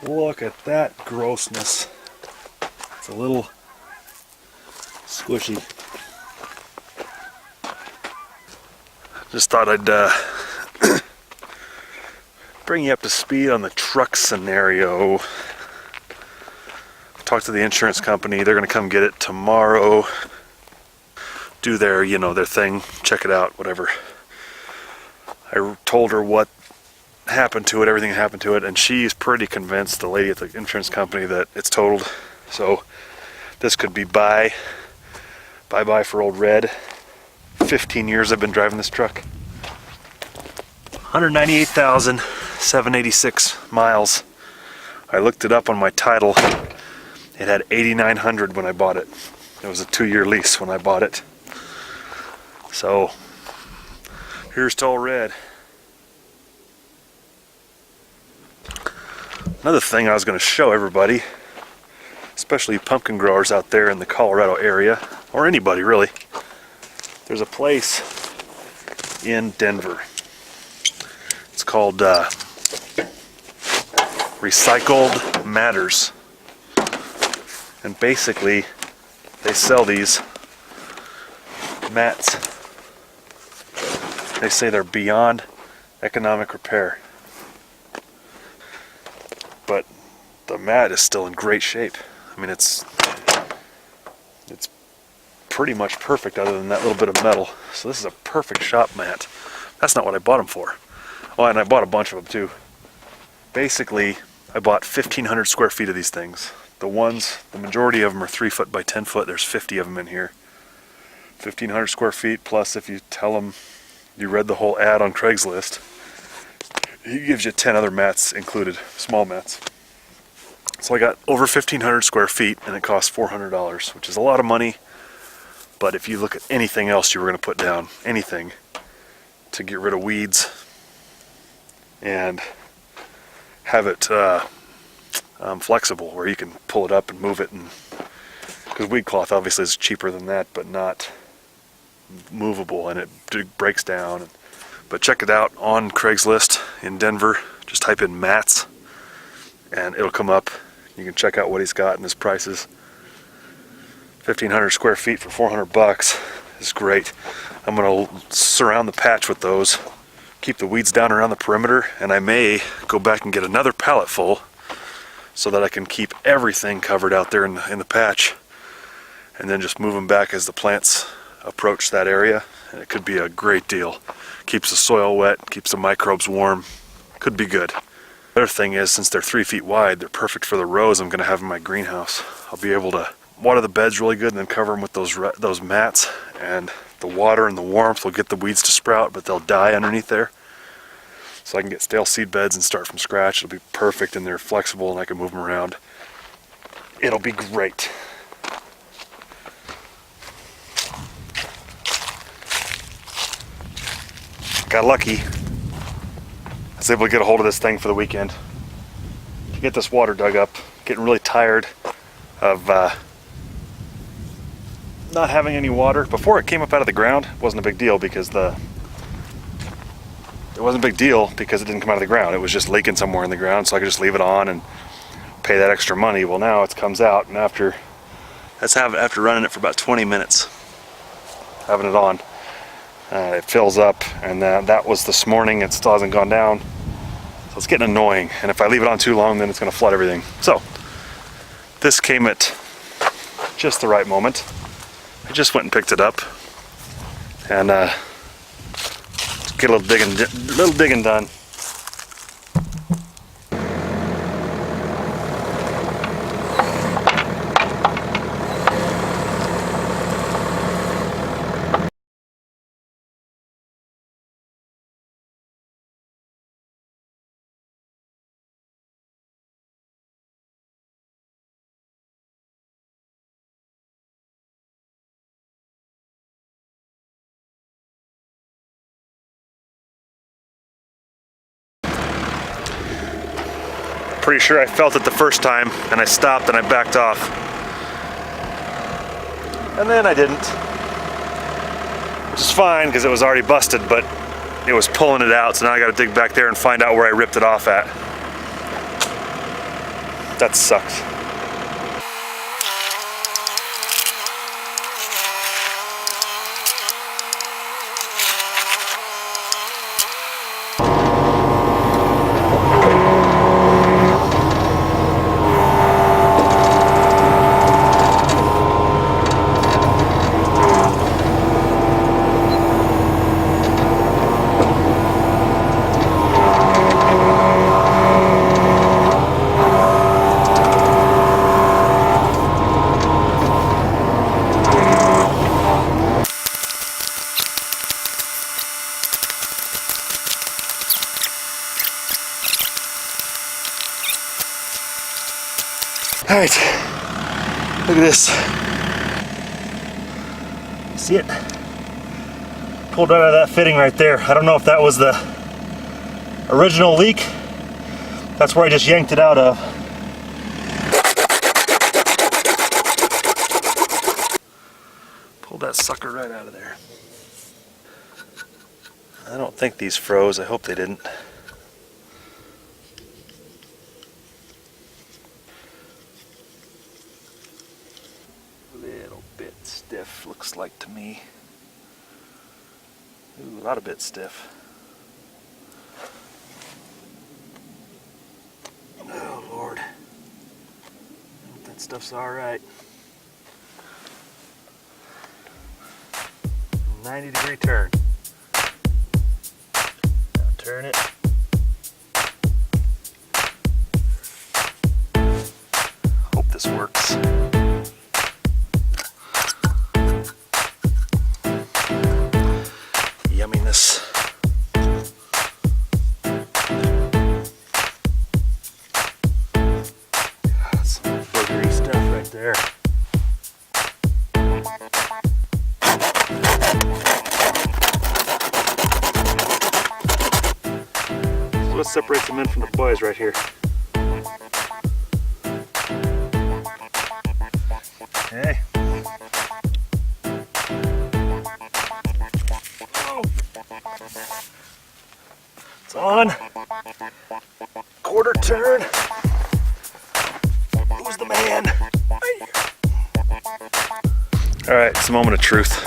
Look at that grossness. It's a little squishy. Just thought I'd bring you up to speed on the truck scenario. Talked to the insurance company. They're gonna come get it tomorrow. Do their, their thing. Check it out, whatever. I told her what happened to it, everything that happened to it, and she's pretty convinced, the lady at the insurance company, that it's totaled. So this could be bye for old Red. 15 years I've been driving this truck. 198,786 miles. I looked it up on my title. It had 8,900 when I bought it. It was a 2-year lease when I bought it. So here's to old Red. Another thing I was going to show everybody, especially pumpkin growers out there in the Colorado area, or anybody really. There's a place in Denver. It's called Recycled Matters. And basically, they sell these mats. They say they're beyond economic repair. But the mat is still in great shape. I mean, it's pretty much perfect other than that little bit of metal. So this is a perfect shop mat. That's not what I bought them for. Oh, and I bought a bunch of them too. Basically, I bought 1,500 square feet of these things. The majority of them are 3 foot by 10 foot. There's 50 of them in here. 1,500 square feet, plus if you tell them you read the whole ad on Craigslist, he gives you 10 other mats included, small mats. So I got over 1,500 square feet, and it cost $400, which is a lot of money. But if you look at anything else you were going to put down, anything to get rid of weeds and have it flexible, where you can pull it up and move it, and because weed cloth obviously is cheaper than that, but not movable, and it breaks down. But check it out on Craigslist in Denver. Just type in mats and it'll come up. You can check out what he's got and his prices. 1,500 square feet for $400 is great. I'm going to surround the patch with those, keep the weeds down around the perimeter, and I may go back and get another pallet full so that I can keep everything covered out there in the patch, and then just move them back as the plants approach that area. And it could be a great deal. Keeps the soil wet, keeps the microbes warm. Could be good. The other thing is, since they're 3 feet wide, they're perfect for the rows I'm going to have in my greenhouse. I'll be able to water the beds really good and then cover them with those mats, and the water and the warmth will get the weeds to sprout, but they'll die underneath there. So I can get stale seed beds and start from scratch. It'll be perfect, and they're flexible and I can move them around. It'll be great. Got lucky. I was able to get a hold of this thing for the weekend to get this water dug up. Getting really tired of not having any water. Before it came up out of the ground, it wasn't a big deal because it didn't come out of the ground. It was just leaking somewhere in the ground, so I could just leave it on and pay that extra money. Well, now it comes out, and after running it for about 20 minutes, having it on, it fills up, and that was this morning. It still hasn't gone down, so it's getting annoying. And if I leave it on too long, then it's going to flood everything. So this came at just the right moment. I just went and picked it up, and get a little digging done. Pretty sure I felt it the first time, and I stopped and I backed off. And then I didn't. Which is fine, because it was already busted, but it was pulling it out, so now I gotta dig back there and find out where I ripped it off at. That sucks. All right, look at this. See it? Pulled out of that fitting right there. I don't know if that was the original leak. That's where I just yanked it out of. Pulled that sucker right out of there. I don't think these froze. I hope they didn't. Little bit stiff, looks like to me. Ooh, a lot of bit stiff. Oh Lord. I hope that stuff's alright. 90-degree turn. Now turn it. Hope this works. Yumminess. Some boogery stuff right there. So what separates the men from the boys right here? Okay. It's on. Quarter turn. Who's the man? All right, it's a moment of truth.